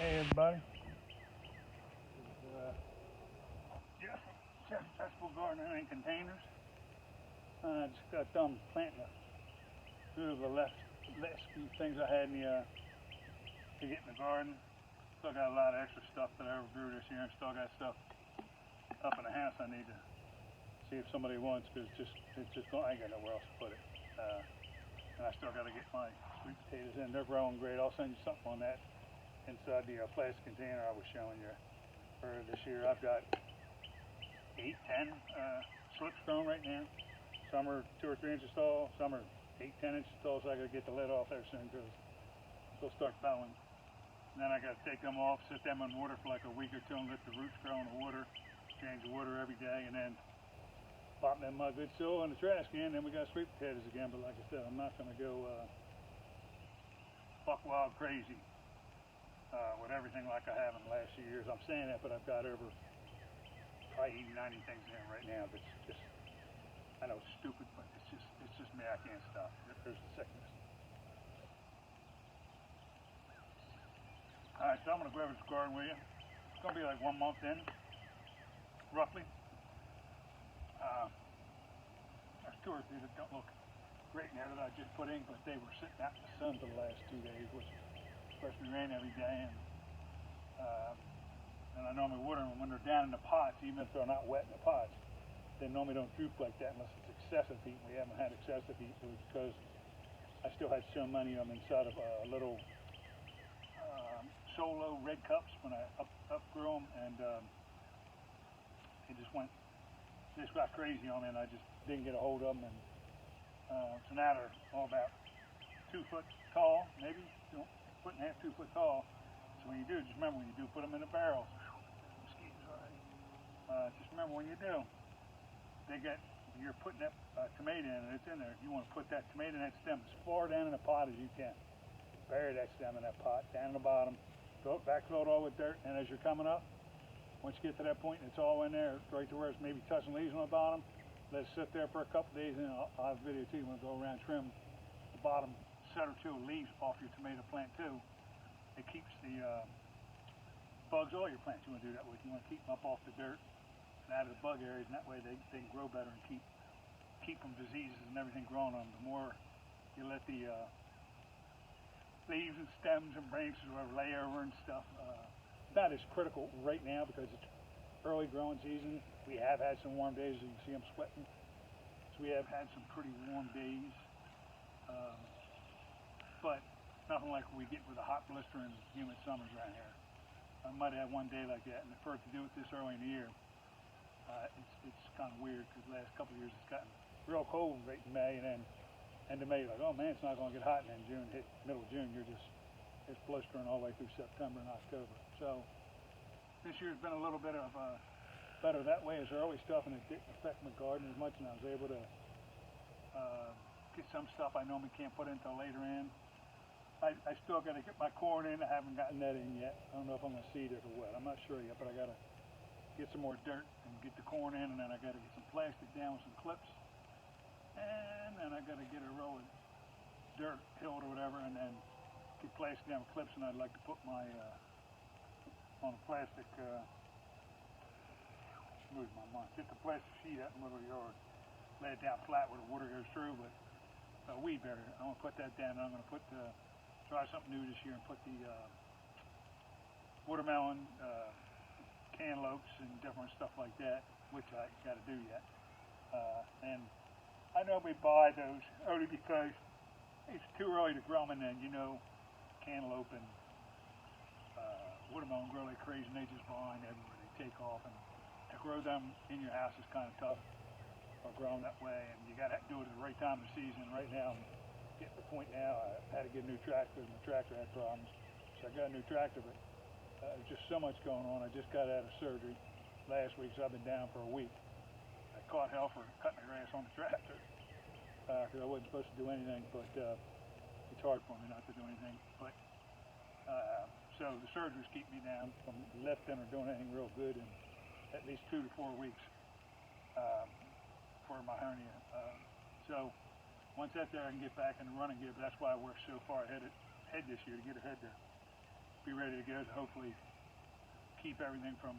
Hey everybody. Just successful gardening in containers. I just got done planting a few of the last few things I had to get in the garden. Still got a lot of extra stuff that I overgrew this year, and still got stuff up in the house I need to see if somebody wants, because I ain't got nowhere else to put it. And I still got to get my sweet potatoes in. They're growing great. I'll send you something on that inside the plastic container I was showing you earlier this year. I've got 8, 10 slips grown right now. Some are 2 or 3 inches tall, some are 8, 10 inches tall, so I got to get the lid off there soon because they'll start bowing. And then I got to take them off, sit them in water for like a week or 2 and let the roots grow in the water. Change the water every day, and then pop them in my good soil in the trash can. Then we got sweet potatoes again. But like I said, I'm not going to go buck wild crazy with everything like I have in the last few years. I'm saying that, but I've got over probably 80, 90 things in right now that's just, I know it's stupid, but it's just me. I can't stop. There's the sickness. All right, so I'm going to go over this garden with you. It's going to be like 1 month in, roughly. There's 2 or 3 that don't look great now that I just put in, but they were sitting out in the sun for the last 2 days, which is supposed to be rain every day, and I normally water them when they're down in the pots, even if they're not wet in the pots. They normally don't droop like that unless it's excessive heat. We haven't had excessive heat because I still had so many of them inside of little solo red cups when I upgrew them, and they just got crazy on me, and I just didn't get a hold of them, and so now they're all about 2 foot tall, maybe 1.5, 2 foot tall. So when you do, just remember when you do put them in a barrel, mosquitoes, just remember when you do, you're putting that tomato in and it's in there. You want to put that tomato in that stem as far down in the pot as you can. Bury that stem in that pot, down in the bottom, backfill it all with dirt, and as you're coming up, once you get to that point and it's all in there, right to where it's maybe touching leaves on the bottom, let it sit there for a couple days, and I'll have a video too. You want to go around, trim the bottom set or 2 of leaves off your tomato plant too. It keeps the bugs all your plants. You want to do that with. You want to keep them up off the dirt and out of the bug areas, and that way they can grow better and keep from diseases and everything growing on them. The more you let the leaves and stems and branches or whatever lay over and stuff, that is critical right now because it's early growing season. We have had some warm days, as you can see I'm sweating. So we have had some pretty warm days, but nothing like we get with the hot, blistering, humid summers around here. I might have had 1 day like that, and for it to do it this early in the year, it's kind of weird because the last couple of years it's gotten real cold right in May, and then end of May, like, oh man, it's not going to get hot, and then June, hit middle of June, it's blistering all the way through September and October. So this year's been a little bit of better that way as early stuff, and it didn't affect my garden as much, and I was able to get some stuff I normally can't put in until later in. I still got to get my corn in. I haven't gotten that in yet. I don't know if I'm going to seed it or what. I'm not sure yet, but I got to get some more dirt and get the corn in, and then I got to get some plastic down with some clips, and then I got to get a roll of dirt filled or whatever, and then get plastic down with clips, and I'd like to put my on a plastic lose my mind. Get the plastic sheet out in the middle of the yard, lay it down flat where the water goes through, but weed barrier. I'm going to put that down, and I'm going to try something new this year and put the watermelon, cantaloupes, and different stuff like that, which I got to do yet. And I know we buy those only because it's too early to grow them, and then cantaloupe and watermelon grow like crazy, and they just vine everywhere. They take off, and to grow them in your house is kind of tough, or grow them that way, and you got to do it at the right time of the season. Right now, I'm getting to the point now I had to get a new tractor, and my tractor had problems, so I got a new tractor, but there's just so much going on. I just got out of surgery last week, so I've been down for a week. I caught hell for cutting the grass on the tractor because I wasn't supposed to do anything, but it's hard for me not to do anything. But so the surgeries keep me down from lifting or doing anything real good in at least 2 to 4 weeks for my hernia. So once that's there, I can get back in the running gear. But that's why I worked so far ahead this year to get ahead to be ready to go to hopefully keep everything from,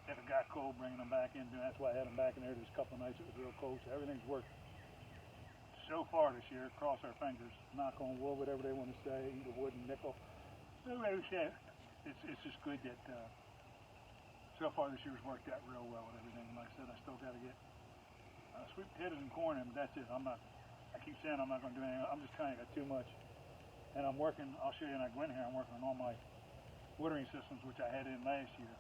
if it got cold, bringing them back in. That's why I had them back in there. There's a couple of nights it was real cold, so everything's worked so far this year. Cross our fingers, knock on wood, whatever they want to say, eat a wooden nickel. It's just good that so far this year's worked out real well with everything. Like I said, I still got to get sweet potatoes and corn in, but that's it. I keep saying I'm not going to do anything. I'm just trying to get too much. And I'm working, I'll show you when I go in here, I'm working on all my watering systems, which I had in last year.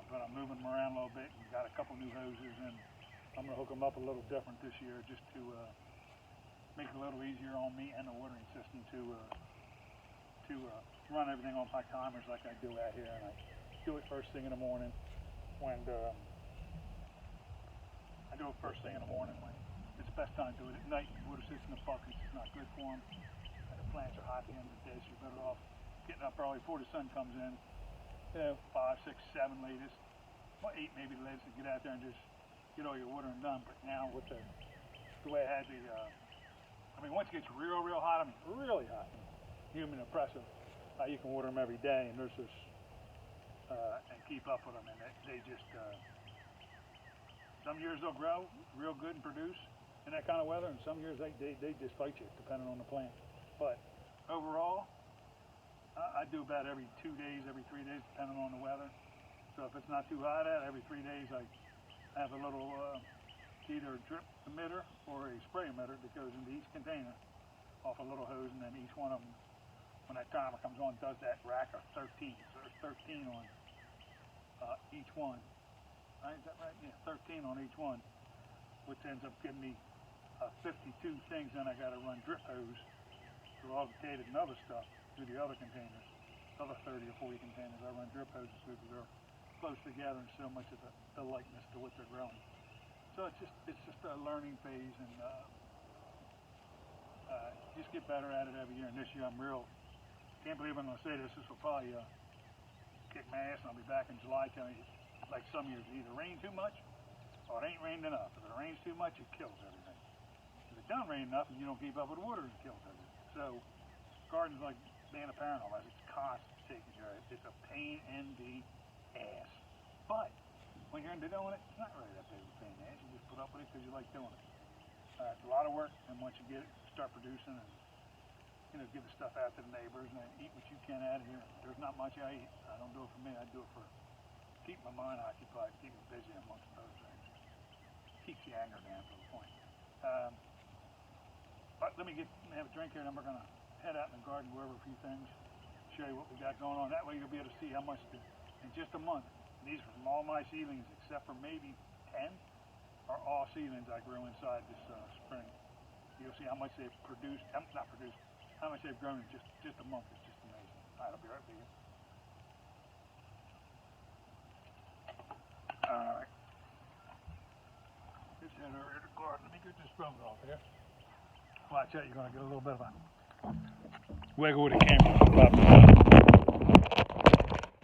But I'm moving them around a little bit and got a couple new hoses, and I'm going to hook them up a little different this year just to make it a little easier on me and the watering system to run everything on my timers like I do out here. And I do it first thing in the morning when I do it first thing in the morning when it's the best time to do it. At night, the water sits in the buckets. It's not good for them. And the plants are hot at the end of the day, so you're better off getting up early before the sun comes in. 5, 6, 7 latest, well, 8 maybe the latest, and get out there and just get all your watering done. But now with the way I had once it gets real hot, really hot, humid and oppressive, you can water them every day, and there's this, and keep up with them, and they just, some years they'll grow real good and produce in that kind of weather, and some years they just fight you, depending on the plant. But overall, I do about every 2 days, every 3 days, depending on the weather. So if it's not too hot out, every 3 days I have a little either a drip emitter or a spray emitter that goes into each container off a little hose, and then each one of them, when that timer comes on, does that rack of 13. So there's 13 on each one. Right, is that right? Yeah, 13 on each one, which ends up giving me 52 things. Then I got to run drip hose through all the potatoes and other stuff through the other containers, other 30 or 40 containers. I run drip hoses through because they're close together and so much of the likeness to what they're growing. So it's just a learning phase, and just get better at it every year. And this year can't believe I'm going to say this. This will probably kick my ass, and I'll be back in July telling you, like some years, it either rained too much or it ain't rained enough. If it rains too much, it kills everything. If it don't rain enough and you don't keep up with the water, it kills everything. So garden's like being a parent almost. It's constant taking care of it. It's a pain in the ass. But when you're into doing it, it's not really that big of a pain in the ass. You just put up with it because you like doing it. It's a lot of work, and once you get it, start producing and give the stuff out to the neighbors and eat what you can out of here. There's not much I eat. I don't do it for me. I do it for keep my mind occupied, keep me busy amongst other things. Keeps the anger down to a point. But let me have a drink here, and then we're going to head out in the garden, go over a few things, show you what we got going on. That way you'll be able to see how much in just a month. These are from all my seedlings, except for maybe 10 are all seedlings I grew inside this spring. You'll see how much they've produced, how much they've grown in just a month. It's just amazing. All right, I'll be right with you. All right. Let's head over to the garden. Let me get this phone off here. Watch out, you're going to get a little bit of a wiggle with the camera.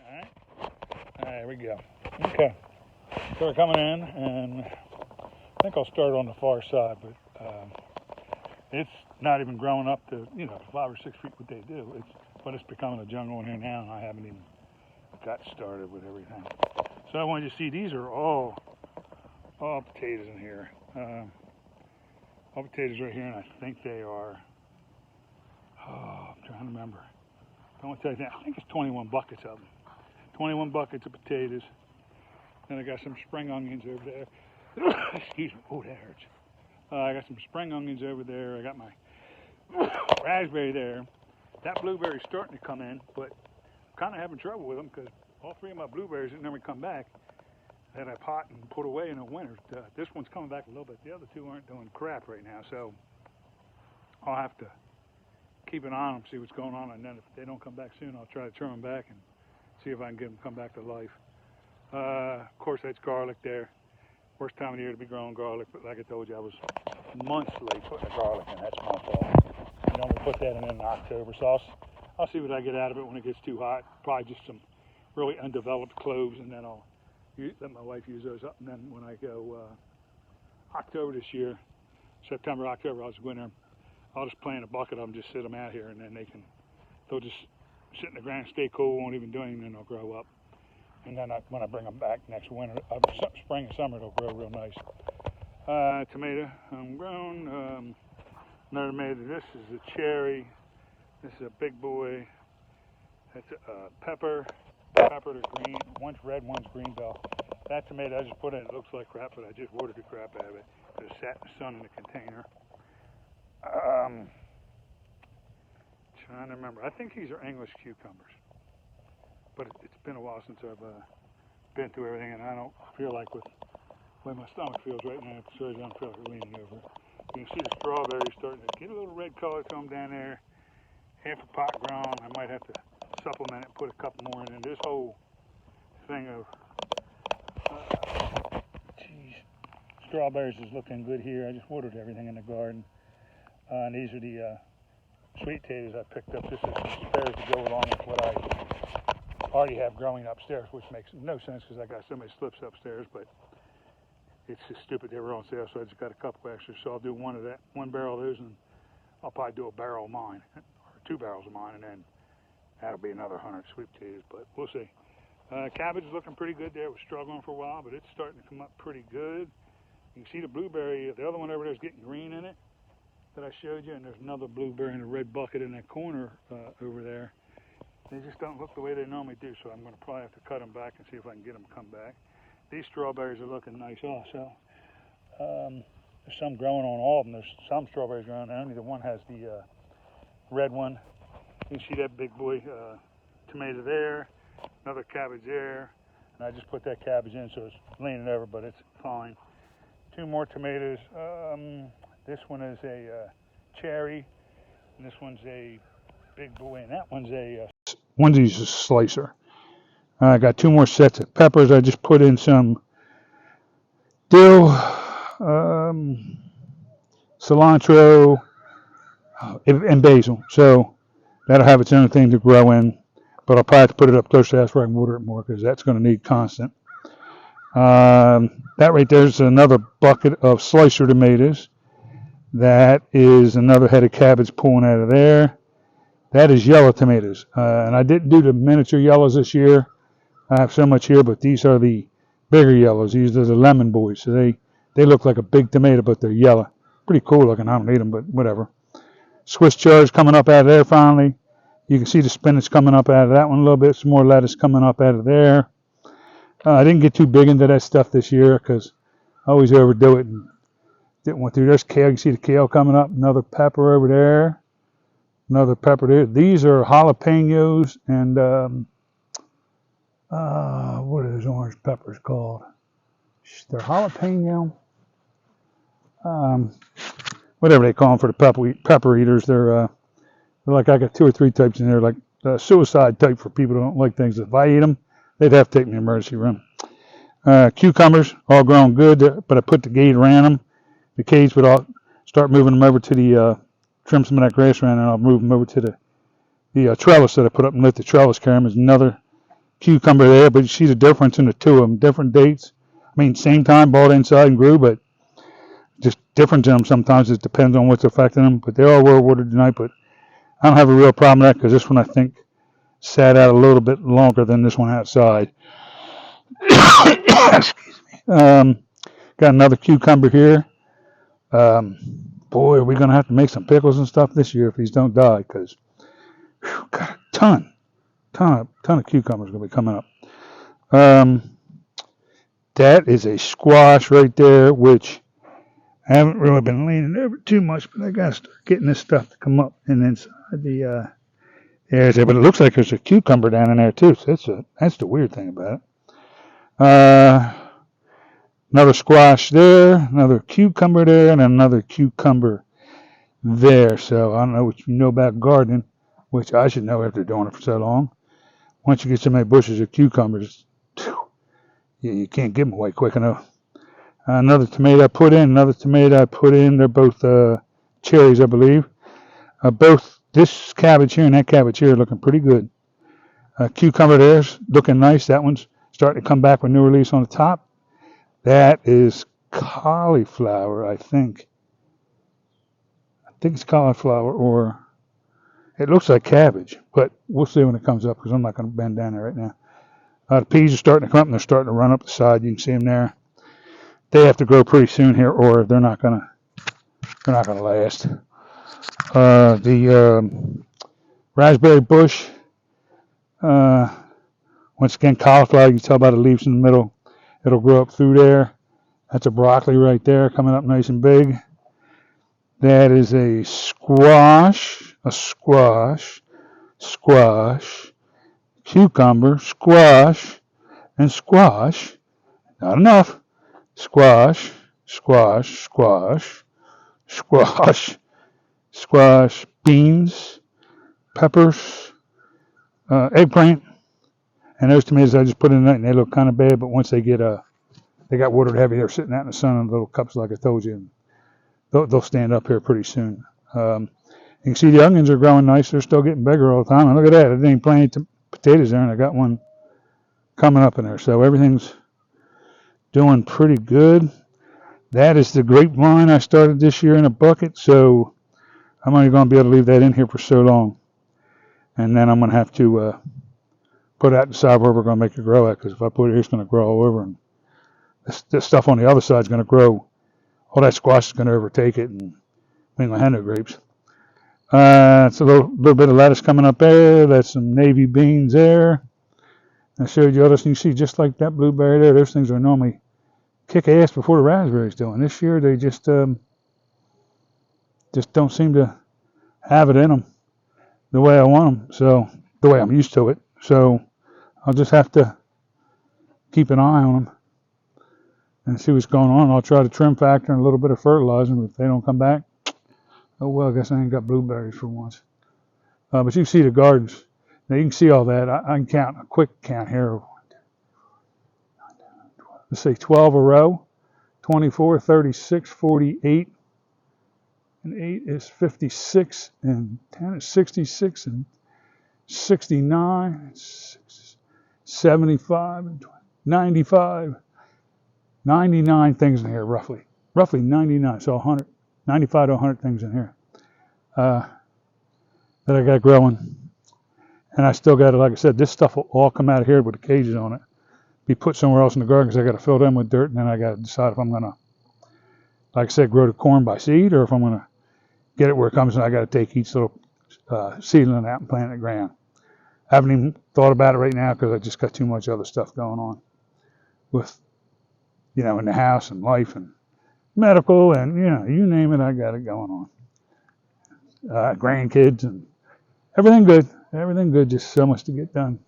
Alright. There we go. Okay. So we're coming in, and I think I'll start on the far side, but it's not even growing up to, 5 or 6 feet what they do. But it's becoming a jungle in here now, and I haven't even got started with everything. So I wanted you to see, these are all potatoes in here. All potatoes right here, and I think they are, I'm trying to remember. I want to tell you that. I think it's 21 buckets of them. 21 buckets of potatoes. Then I got some spring onions over there. Excuse me. Oh, that hurts. I got some spring onions over there. I got my raspberry there. That blueberry's starting to come in, but I'm kind of having trouble with them because all 3 of my blueberries that never come back that I pot and put away in the winter. This one's coming back a little bit. The other 2 aren't doing crap right now, so I'll have to keep an eye on them, see what's going on, and then if they don't come back soon, I'll try to trim them back and see if I can get them to come back to life. Of course, that's garlic there. Worst time of the year to be growing garlic, but like I told you, I was months late putting the garlic in. That's my fault. You know, we put that in October, so I'll see what I get out of it when it gets too hot. Probably just some really undeveloped cloves, and then I'll let my wife use those up. And then when I go October this year, September, October, I'll just go in there. I'll just plant a bucket of them, just sit them out here, and then they can they'll just sit in the ground, stay cool, won't even do anything, and they'll grow up. And then when I bring them back next winter, spring and summer, they'll grow real nice. Tomato, grown. Another tomato. This is a cherry. This is a big boy. That's a pepper. Pepper to green. One's red, one's green bell. That tomato I just put in, it looks like crap, but I just watered the crap out of it. It sat in the sun in the container. Trying to remember. I think these are English cucumbers. But it's been a while since I've been through everything, and I don't feel like with the way my stomach feels right now, so I don't feel like leaning over. You can see the strawberries starting to get a little red color to them down there. Half a pot grown. I might have to supplement it, put a couple more in. And this whole thing of strawberries is looking good here. I just watered everything in the garden. And these are the sweet potatoes I picked up. This is spares to go along with what I already have growing upstairs, which makes no sense because I got so many slips upstairs, but it's just stupid they were on sale, so I just got a couple extras. So I'll do one barrel of those, and I'll probably do a barrel of mine, or 2 barrels of mine, and then that'll be another 100 sweet potatoes, but we'll see. Cabbage is looking pretty good there. It was struggling for a while, but it's starting to come up pretty good. You can see the blueberry, the other one over there is getting green in it that I showed you, and there's another blueberry in a red bucket in that corner over there. They just don't look the way they normally do, so I'm going to probably have to cut them back and see if I can get them to come back. These strawberries are looking nice also. There's some growing on all of them. There's some strawberries growing, and only the one has the red one. You can see that big boy tomato there, another cabbage there, and I just put that cabbage in so it's leaning over, but it's fine. 2 more tomatoes. This one is a cherry, and this one's a big boy, and that one's a one's a slicer. I got 2 more sets of peppers. I just put in some dill, cilantro, and basil. So that'll have its own thing to grow in, but I'll probably have to put it up close to that so I can water it more because that's going to need constant. That right there is another bucket of slicer tomatoes. That is another head of cabbage pulling out of there. That is yellow tomatoes. And I didn't do the miniature yellows this year. I have so much here, but these are the bigger yellows. These are the lemon boys. So they look like a big tomato, but they're yellow. Pretty cool looking. I don't need them, but whatever. Swiss chard coming up out of there finally. You can see the spinach coming up out of that one a little bit. Some more lettuce coming up out of there. I didn't get too big into that stuff this year because I always overdo it and didn't want to. There's kale. You can see the kale coming up. Another pepper over there. Another pepper there. These are jalapenos and what are those orange peppers called? They're jalapeno. Whatever they call them for the pepper eaters. They're like, I got 2 or 3 types in there, like suicide type for people who don't like things. If I eat them, they'd have to take me to the emergency room. Cucumbers, all grown good, but I put the gate around them. The cage would all start moving them over to the, trim some of that grass around, and I'll move them over to the trellis that I put up and let the trellis carry them. There's another cucumber there, but you see the difference in the 2 of them. Different dates. I mean, same time, bought inside and grew, but just difference in them sometimes. It depends on what's affecting them, but they all were watered tonight, but I don't have a real problem with that because this one, I think, sat out a little bit longer than this one outside. Excuse me. Got another cucumber here. Boy, are we going to have to make some pickles and stuff this year if these don't die, because got a ton of cucumbers going to be coming up. That is a squash right there, which I haven't really been leaning over too much, but I got to start getting this stuff to come up and inside the areas there. But it looks like there's a cucumber down in there too, so that's the weird thing about it. Another squash there, another cucumber there, and another cucumber there. So I don't know what you know about gardening, which I should know after doing it for so long. Once you get so many bushes of cucumbers, you can't give them away quick enough. Another tomato I put in, another tomato I put in. They're both cherries, I believe. Both this cabbage here and that cabbage here are looking pretty good. Cucumber there's looking nice. That one's starting to come back with new release on the top. That is cauliflower, I think. I think it's cauliflower, or It looks like cabbage, but we'll see when it comes up because I'm not going to bend down there right now. The peas are starting to come up and they're starting to run up the side. You can see them there. They have to grow pretty soon here, or they're not gonna last. The raspberry bush. Once again, cauliflower. You can tell by the leaves in the middle. It'll grow up through there. That's a broccoli right there, coming up nice and big. That is a squash, squash, cucumber, squash, and squash. Not enough. Squash, squash, beans, peppers, eggplant, and those tomatoes I just put in there, and they look kind of bad, but once they got watered heavy, they're sitting out in the sun in little cups like I told you, and they'll stand up here pretty soon. You can see the onions are growing nice. They're still getting bigger all the time. And look at that. I didn't plant any potatoes there, and I got one coming up in there. So everything's doing pretty good. That is the grapevine I started this year in a bucket. So I'm only going to be able to leave that in here for so long. And then I'm going to have to put it out inside where we're going to make it grow at. Because if I put it here, it's going to grow all over. And this stuff on the other side is going to grow. All that squash is going to overtake it, and we ain't going to have no grapes. It's a little bit of lettuce coming up there. That's some navy beans there. I showed you others. You can see just like that blueberry there. Those things are normally kick ass before the raspberries do. And this year they just don't seem to have it in them the way I want them. So the way I'm used to it. So I'll just have to keep an eye on them and see what's going on. I'll try the trim factor and a little bit of fertilizer. If they don't come back, oh well, I guess I ain't got blueberries for once. But you can see the gardens. Now you can see all that. I can count a quick count here. Let's say 12 a row, 24, 36, 48, and 8 is 56, and 10 is 66, and 69, 75, and 95. 99 things in here, roughly 99, so 100, 95 to 100 things in here that I got growing. And I still got it, like I said, this stuff will all come out of here with the cages on it, be put somewhere else in the garden because I got to fill them with dirt, and then I got to decide if I'm going to, like I said, grow the corn by seed, or if I'm going to get it where it comes and I got to take each little seedling out and plant it in the ground. I haven't even thought about it right now because I just got too much other stuff going on with, in the house and life and medical and, you name it, I got it going on. Grandkids and everything good, just so much to get done.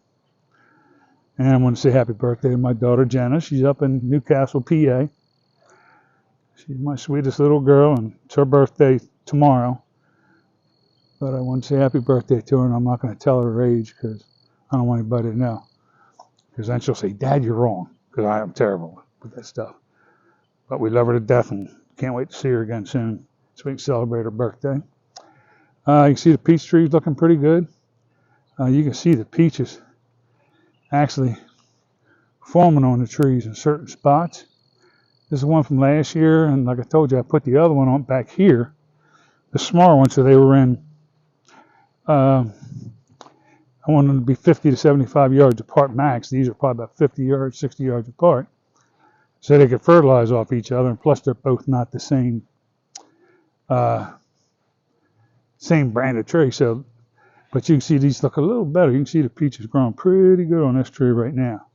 And I want to say happy birthday to my daughter, Jenna. She's up in Newcastle, PA. She's my sweetest little girl, and it's her birthday tomorrow. But I want to say happy birthday to her, and I'm not going to tell her age because I don't want anybody to know. Because then she'll say, Dad, you're wrong, because I am terrible with that stuff. But we love her to death and can't wait to see her again soon so we can celebrate her birthday. You can see the peach trees looking pretty good. You can see the peaches actually forming on the trees in certain spots. This is one from last year, and like I told you, I put the other one on back here, the smaller one, so they were in, I wanted them to be 50 to 75 yards apart max. These are probably about 50 yards, 60 yards apart, so they could fertilize off each other, and plus they're both not the same brand of tree. So, but you can see these look a little better. You can see the peaches growing pretty good on this tree right now.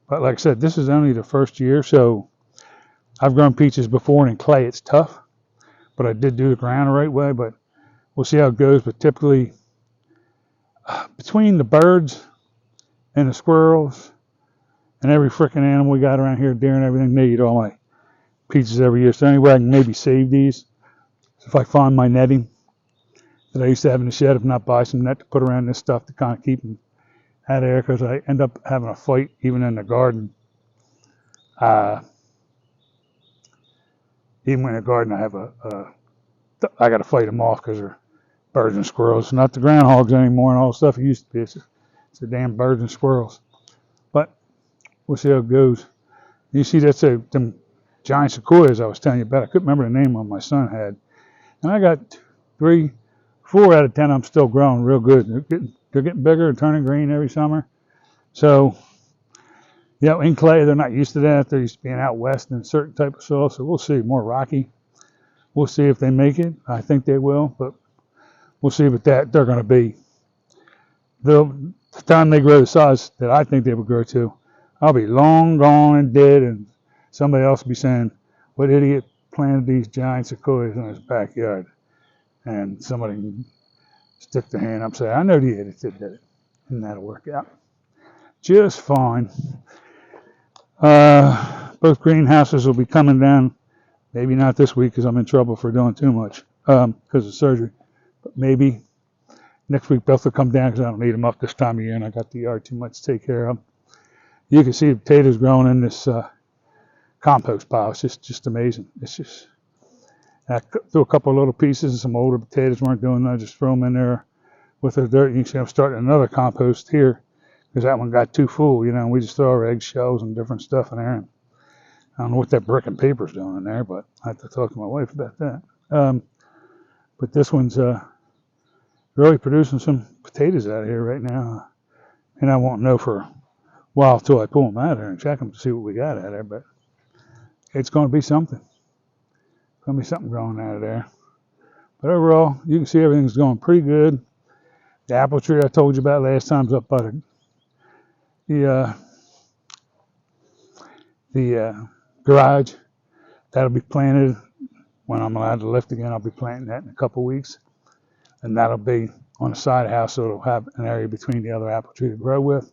But like I said, this is only the first year, so I've grown peaches before, and in clay it's tough, but I did do the ground the right way. But we'll see how it goes. But typically, between the birds and the squirrels and every freaking animal we got around here, deer and everything, they eat all my peaches every year. So anyway, I can maybe save these. So if I find my netting that I used to have in the shed, if not buy some net to put around this stuff to kind of keep them out of there, because I end up having a fight even in the garden. Even in the garden, I got to fight them off because they're birds and squirrels. Not the groundhogs anymore and all the stuff it used to be. It's the damn birds and squirrels. But we'll see how it goes. You see, that's them giant sequoias I was telling you about. I couldn't remember the name one my son had. And I got 3, 4 out of 10 I'm still growing real good. They're getting bigger and turning green every summer. So, in clay, they're not used to that. They're used to being out west in a certain type of soil. So we'll see, more rocky. We'll see if they make it. I think they will, but we'll see what they're going to be. The time they grow the size that I think they would grow to, I'll be long gone and dead, and somebody else will be saying, what idiot planted these giant sequoias in his backyard? And somebody can stick their hand up and say, I know the idiot that did it. And that'll work out just fine. Both greenhouses will be coming down. Maybe not this week because I'm in trouble for doing too much because of surgery. But maybe next week both will come down because I don't need them up this time of year and I got the yard too much to take care of. You can see the potatoes growing in this compost pile. It's just amazing. It's just, I threw a couple of little pieces and some older potatoes weren't doing that. I just throw them in there with the dirt. You can see I'm starting another compost here because that one got too full. We just throw our eggshells and different stuff in there. And I don't know what that brick and paper's doing in there, but I have to talk to my wife about that. But this one's really producing some potatoes out of here right now. And I won't know for a while till I pull them out of there and check them to see what we got out of there. But it's going to be something. It's going to be something growing out of there. But overall, you can see everything's going pretty good. The apple tree I told you about last time is up by the garage. That'll be planted when I'm allowed to lift again. I'll be planting that in a couple weeks. And that'll be on the side of the house, so it'll have an area between the other apple tree to grow with.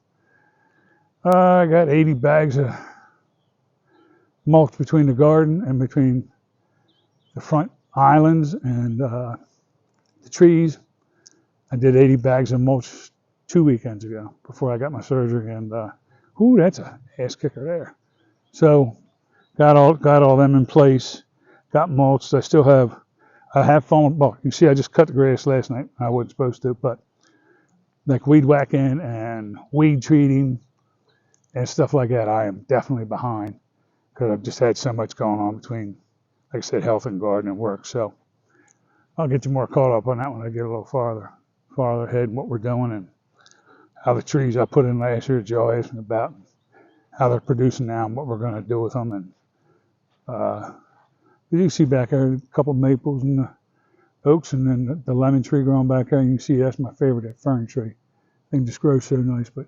I got 80 bags of mulch between the garden and between the front islands and the trees. I did 80 bags of mulch 2 weekends ago before I got my surgery, and that's a ass kicker there. So got all them in place, got mulched. I have fallen. Well, you see, I just cut the grass last night. I wasn't supposed to, but like weed whacking and weed treating and stuff like that, I am definitely behind because I've just had so much going on between, like I said, health and garden and work. So I'll get you more caught up on that when I get a little farther ahead in what we're doing and how the trees I put in last year, Joe asked me about, how they're producing now and what we're going to do with them. And you can see back there a couple of maples and the oaks, and then the lemon tree growing back there. And you can see that's my favorite, that fern tree. Thing just grows so nice. But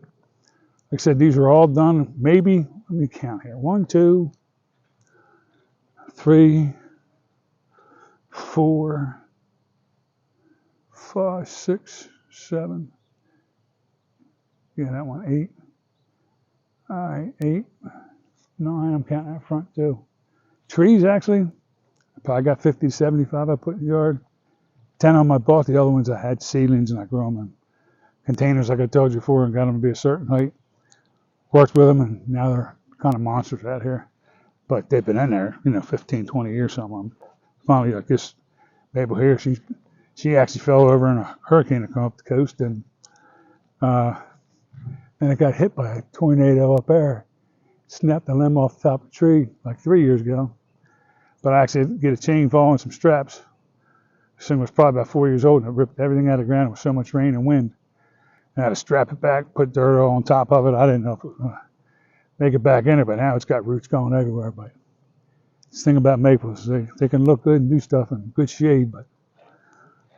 like I said, these are all done. Maybe, let me count here. 1, 2, 3, 4, 5, 6, 7. Yeah, that one, 8. All right, 8, 9. I'm counting that front too. Trees, actually, I probably got 50 to 75 I put in the yard. 10 of them I bought. The other ones I had seedlings and I grew them in containers like I told you before and got them to be a certain height. Worked with them and now they're kind of monsters out here. But they've been in there, 15, 20 years, some of them. Finally, like this maple here, she actually fell over in a hurricane that came up the coast and it got hit by a tornado up there. Snapped the limb off the top of the tree like 3 years ago. But I actually did get a chain fall and some straps. This thing was probably about 4 years old and it ripped everything out of the ground with so much rain and wind. And I had to strap it back, put dirt on top of it. I didn't know if it was going to make it back in it, but now it's got roots going everywhere. But this thing about maples, they can look good and do stuff in good shade, but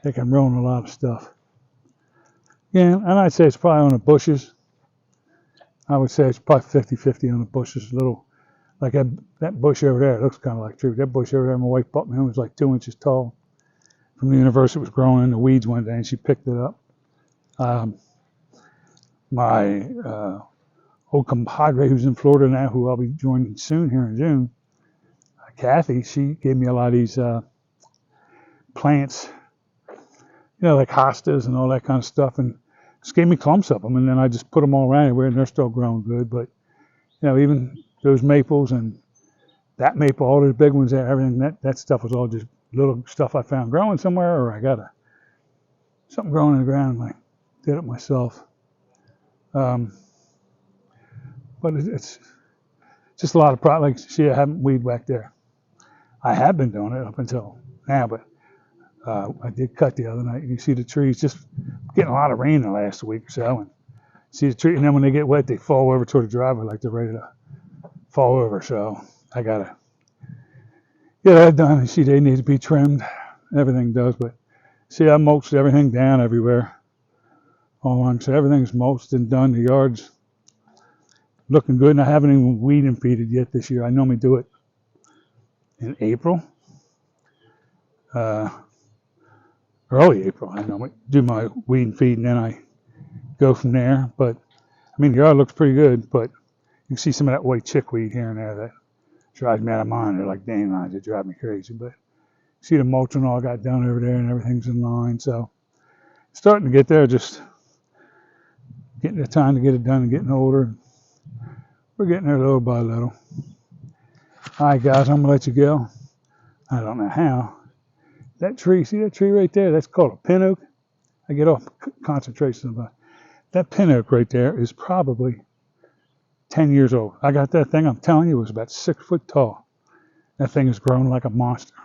they can ruin a lot of stuff. Yeah, and I'd say it's probably on the bushes. I would say it's probably 50-50 on the bushes. Little, like that bush over there, it looks kind of like a tree. That bush over there, my wife bought me, it was like 2 inches tall. From the university, it was growing in the weeds one day, and she picked it up. My old compadre who's in Florida now, who I'll be joining soon here in June, Kathy, she gave me a lot of these plants, like hostas and all that kind of stuff, and just gave me clumps of them, and then I just put them all around everywhere, and they're still growing good. But even those maples and that maple, all those big ones, everything that stuff was all just little stuff I found growing somewhere, or I got something growing in the ground, and I did it myself. But it's just a lot of like, see, I haven't weed whacked there. I have been doing it up until now, but I did cut the other night. You see the trees just getting a lot of rain the last week or so. And see the tree, and then when they get wet, they fall over toward the driveway like they're ready to fall over. So I got to get that done. And see, they need to be trimmed. Everything does. But see, I mulched everything down everywhere. All along. So everything's mulched and done. The yard's looking good. And I haven't even weed and feeded yet this year. I normally do it in April. Early April. I normally do my weed and feed, and then I go from there. But I mean, the yard looks pretty good, but you can see some of that white chickweed here and there that drives me out of mind. They're like dandelions. They drive me crazy. But see the mulching all got done over there, and everything's in line. So starting to get there, just getting the time to get it done and getting older. We're getting there little by little. All right, guys, I'm going to let you go. I don't know how. That tree, see that tree right there? That's called a pin oak. I get off concentration of that pin oak right there is probably 10 years old. I got that thing, I'm telling you, it was about 6 foot tall. That thing has grown like a monster.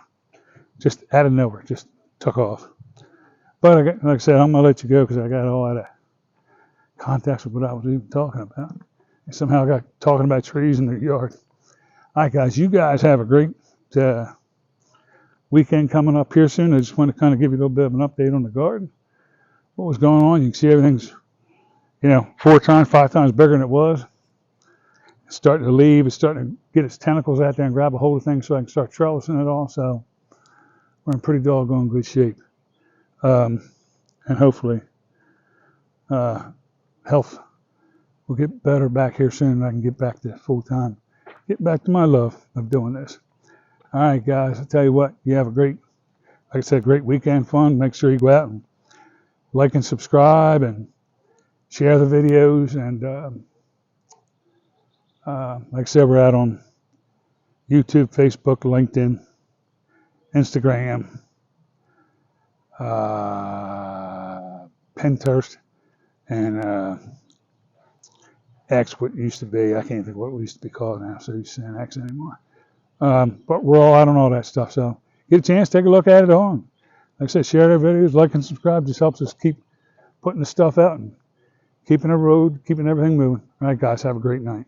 Just out of nowhere, just took off. But like I said, I'm going to let you go because I got all out of context with what I was even talking about. And somehow I got talking about trees in the yard. All right, guys, you guys have a great weekend coming up here soon. I just want to kind of give you a little bit of an update on the garden. What was going on? You can see everything's, 4 times, 5 times bigger than it was. It's starting to leave. It's starting to get its tentacles out there and grab a hold of things so I can start trellising it all. So we're in pretty doggone good shape. And hopefully health will get better back here soon and I can get back to full time. Get back to my love of doing this. All right, guys, I'll tell you what, you have a great, like I said, great weekend fun. Make sure you go out and like and subscribe and share the videos. And like I said, we're out on YouTube, Facebook, LinkedIn, Instagram, Pinterest, and X, what used to be. I can't think what it used to be called now, so he's saying X anymore. But we're all out on all that stuff. So get a chance, take a look at it all. Like I said, share their videos, like and subscribe. Just helps us keep putting the stuff out and keeping the road, keeping everything moving. All right, guys, have a great night.